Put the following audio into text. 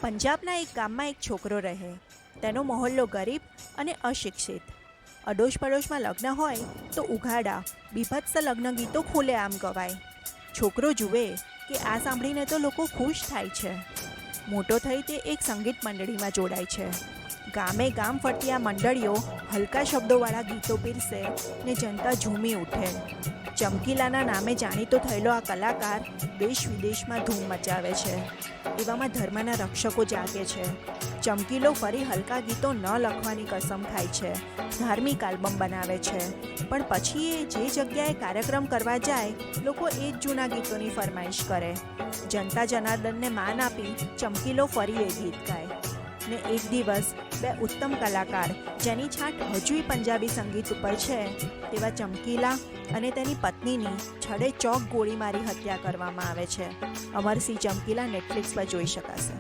પંજાબના એક ગામમાં એક છોકરો રહે. તેનો મહોલ્લો ગરીબ અને અશિક્ષિત. અડોશ પડોશમાં લગ્ન હોય તો ઉઘાડા બીભત્સ લગ્ન ગીતો ખુલ્લેઆમ ગવાય. છોકરો જુએ કે આ સાંભળીને તો લોકો ખુશ થાય છે. મોટો થઈ તે એક સંગીત મંડળીમાં જોડાય છે. ગામે ગામ ફરતી આ મંડળીઓ હલકા શબ્દોવાળા ગીતો પીરસે ને જનતા ઝૂમી ઉઠે. ચમકીલાના નામે જાણીતો થયેલો આ કલાકાર દેશ વિદેશમાં ધૂમ મચાવે છે. એવામાં ધર્મના રક્ષકો જાગે છે. ચમકીલો ફરી હલકા ગીતો ન લખવાની કસમ ખાય છે. ધાર્મિક આલ્બમ બનાવે છે. પણ પછી એ જે જગ્યાએ કાર્યક્રમ કરવા જાય લોકો એ જ જૂના ગીતોની ફરમાઈશ કરે. જનતા જનાર્દનને માન આપી ચમકીલો ફરી એ ગીત ગાય. ને એક દિવસ બે ઉત્તમ કલાકાર જેની છાંટ હજુય પંજાબી સંગીત ઉપર છે તેવા ચમકીલા અને તેની પત્નીની છડે ચોક ગોળી મારી હત્યા કરવામાં આવે છે. અમરસિંહ ચમકીલા નેટફ્લિક્સ પર જોઈ શકાશે.